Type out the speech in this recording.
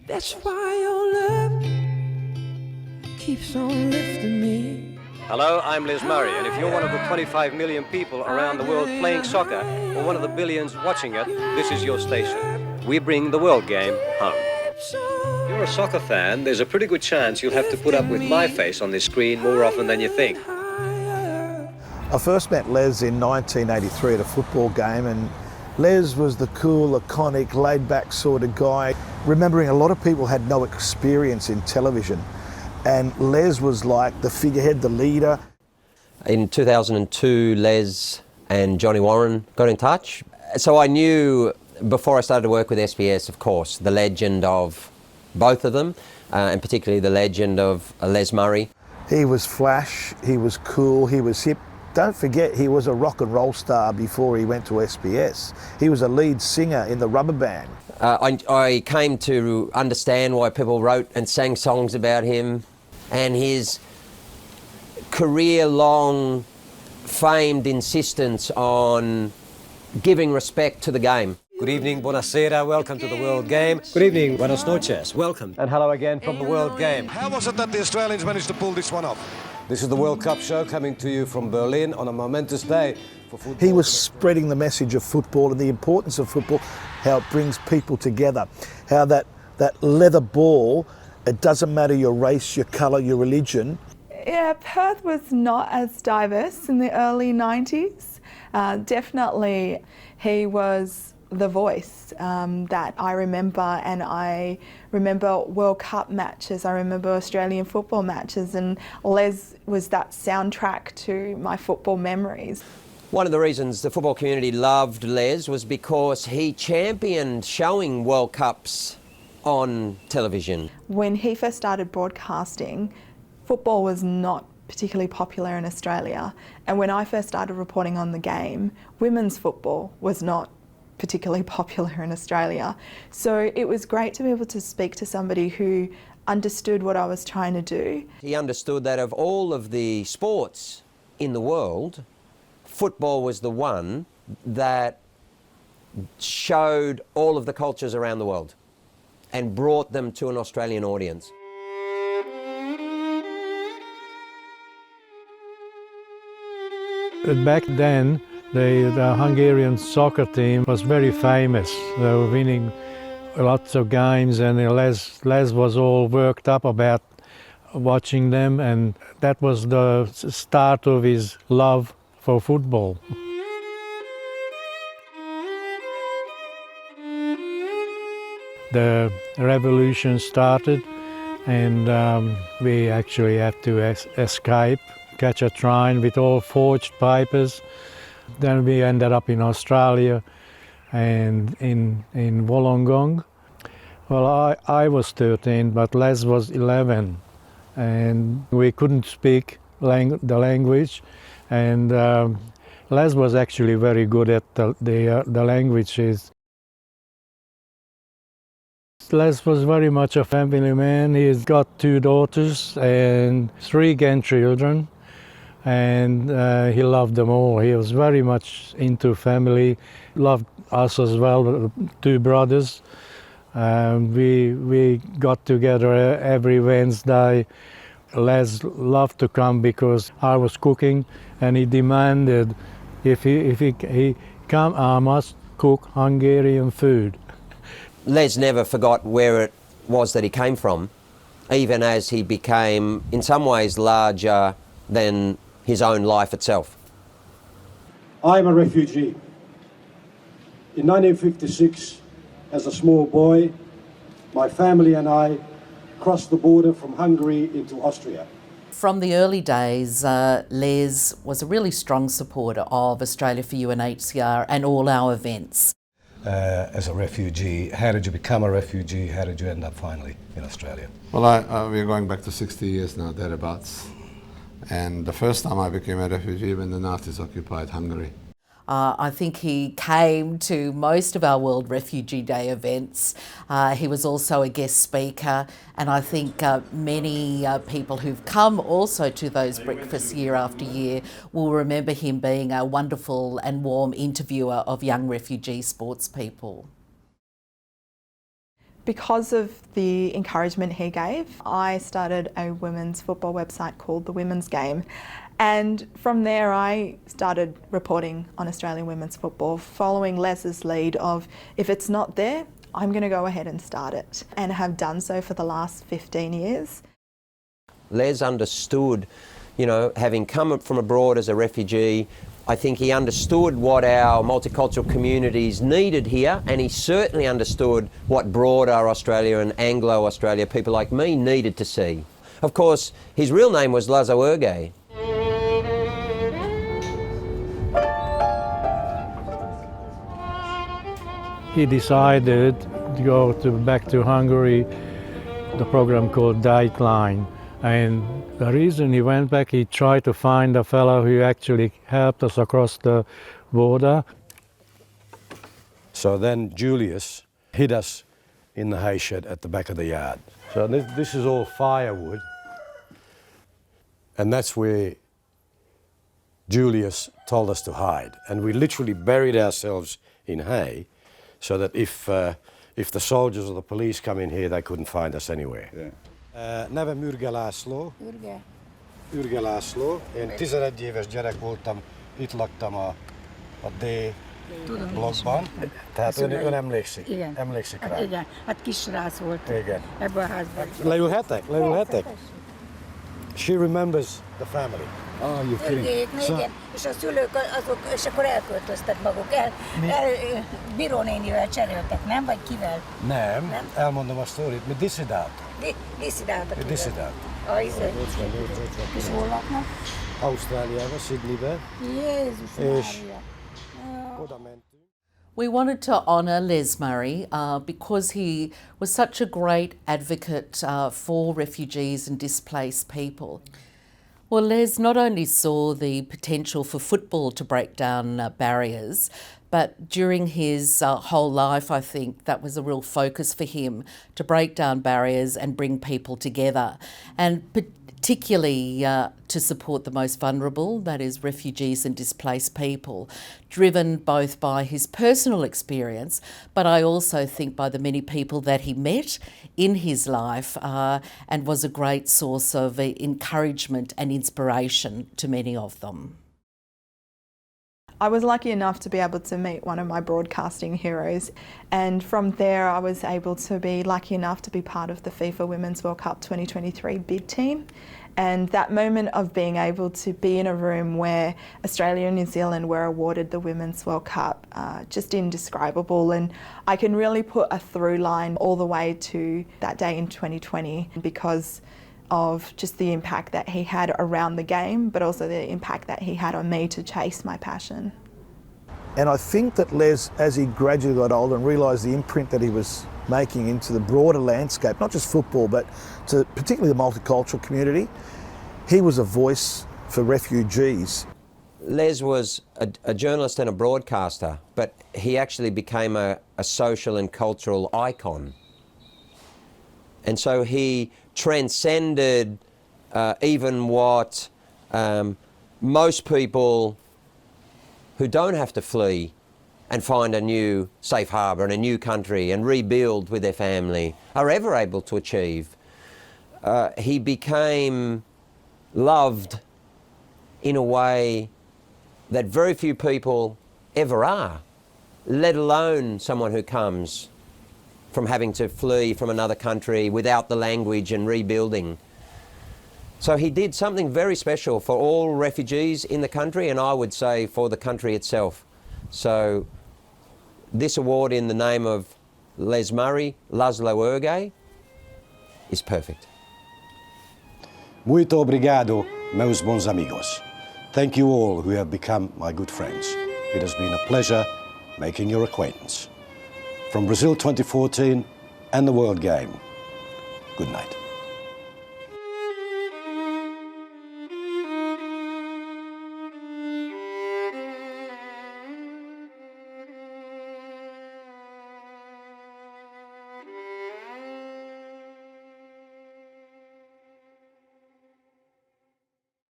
That's why your love keeps on lifting me. Hello, I'm Liz Murray, and if you're one of the 25 million people around the world playing soccer, or one of the billions watching it, this is your station. We bring the world game home. If you're a soccer fan, there's a pretty good chance you'll have to put up with my face on this screen more often than you think. I first met Les in 1983 at a football game, and Les was the cool, laconic, laid-back sort of guy. Remembering a lot of people had no experience in television, and Les was like the figurehead, the leader. In 2002, Les and Johnny Warren got in touch. So I knew, before I started to work with SBS, of course, the legend of both of them, and particularly the legend of Les Murray. He was flash, he was cool, he was hip. Don't forget, he was a rock and roll star before he went to SBS. He was a lead singer in the Rubber Band. I came to understand why people wrote and sang songs about him, and his career-long famed insistence on giving respect to the game. Good evening, buonasera, welcome to the World Game. Good evening, buenos noches, welcome. And hello again from the World Game. How was it that the Australians managed to pull this one off? This is the World Cup show coming to you from Berlin on a momentous day for football. He was spreading the message of football and the importance of football, how it brings people together, how that leather ball, it doesn't matter your race, your colour, your religion. Yeah, Perth was not as diverse in the early 90s. Definitely he was the voice that I remember, and I remember World Cup matches, I remember Australian football matches, and Les was that soundtrack to my football memories. One of the reasons the football community loved Les was because he championed showing World Cups on television. When he first started broadcasting, football was not particularly popular in Australia, and when I first started reporting on the game, women's football was not particularly popular in Australia. So it was great to be able to speak to somebody who understood what I was trying to do. He understood that of all of the sports in the world, football was the one that showed all of the cultures around the world and brought them to an Australian audience. Back then, the Hungarian soccer team was very famous. They were winning lots of games, and Les was all worked up about watching them, and that was the start of his love for football. The revolution started, and we actually had to escape, catch a train with all forged papers. Then we ended up in Australia and in Wollongong. Well, I was 13, but Les was 11, and we couldn't speak the language, and Les was actually very good at the languages. Les was very much a family man. He's got 2 daughters and 3 grandchildren, and he loved them all. He was very much into family, loved us as well, 2 brothers. We got together every Wednesday. Les loved to come because I was cooking, and he demanded if he come, I must cook Hungarian food. Les never forgot where it was that he came from, even as he became, in some ways, larger than his own life itself. I'm a refugee. In 1956, as a small boy, my family and I crossed the border from Hungary into Austria. From the early days, Les was a really strong supporter of Australia for UNHCR and all our events. As a refugee, how did you become a refugee? How did you end up finally in Australia? Well, we're going back to 60 years now, thereabouts. And the first time I became a refugee when the Nazis occupied Hungary. I think he came to most of our World Refugee Day events. He was also a guest speaker, and I think many people who've come also to those breakfasts year after year will remember him being a wonderful and warm interviewer of young refugee sports people. Because of the encouragement he gave, I started a women's football website called The Women's Game. And from there I started reporting on Australian women's football, following Les's lead of, if it's not there, I'm going to go ahead and start it, and have done so for the last 15 years. Les understood, you know, having come from abroad as a refugee, I think he understood what our multicultural communities needed here, and he certainly understood what broader Australia and Anglo-Australia people like me needed to see. Of course, his real name was Lazawerge. He decided to go back to Hungary, the program called Dateline. And the reason he went back, he tried to find a fellow who actually helped us across the border. So then Julius hid us in the hay shed at the back of the yard. So this is all firewood, and that's where Julius told us to hide. And we literally buried ourselves in hay so that if the soldiers or the police come in here, they couldn't find us anywhere. Yeah. Nevem Ürge László. Ürge László. Én 11 éves gyerek voltam, itt laktam a D-blokkban. Tehát ön emlékszik? Igen. Emlékszik rá? Hát igen, hát kisrác volt igen. Ebben a házban. Leülhetek? Leülhetek? She remembers the family. Oh, you're kidding. Igen, és a szülők azok, és akkor elköltöztek maguk. Bírónénivel cseréltek, nem? Vagy kivel? Nem, elmondom a sztorit, mi diszidáltak. Diszidáltak. Diszidáltak. És hol laknak? Ausztráliában, Sydneyben. Jézus Mária. Oda mentünk. We wanted to honour Les Murray because he was such a great advocate for refugees and displaced people. Well, Les not only saw the potential for football to break down barriers, but during his whole life, I think that was a real focus for him, to break down barriers and bring people together, and particularly to support the most vulnerable, that is refugees and displaced people, driven both by his personal experience, but I also think by the many people that he met in his life and was a great source of encouragement and inspiration to many of them. I was lucky enough to be able to meet one of my broadcasting heroes, and from there I was able to be lucky enough to be part of the FIFA Women's World Cup 2023 bid team. And that moment of being able to be in a room where Australia and New Zealand were awarded the Women's World Cup, just indescribable. And I can really put a through line all the way to that day in 2020 because of just the impact that he had around the game, but also the impact that he had on me to chase my passion. And I think that Les, as he gradually got older and realised the imprint that he was making into the broader landscape, not just football, but to particularly the multicultural community, he was a voice for refugees. Les was a journalist and a broadcaster, but he actually became a social and cultural icon. And so he transcended even what most people who don't have to flee and find a new safe harbour and a new country and rebuild with their family are ever able to achieve. He became loved in a way that very few people ever are, let alone someone who comes from having to flee from another country without the language and rebuilding. So he did something very special for all refugees in the country, and I would say for the country itself. So this award in the name of Les Murray, Lazawerge, is perfect. Muito obrigado, meus bons amigos. Thank you all who have become my good friends. It has been a pleasure making your acquaintance. From Brazil 2014 and the World Game, good night.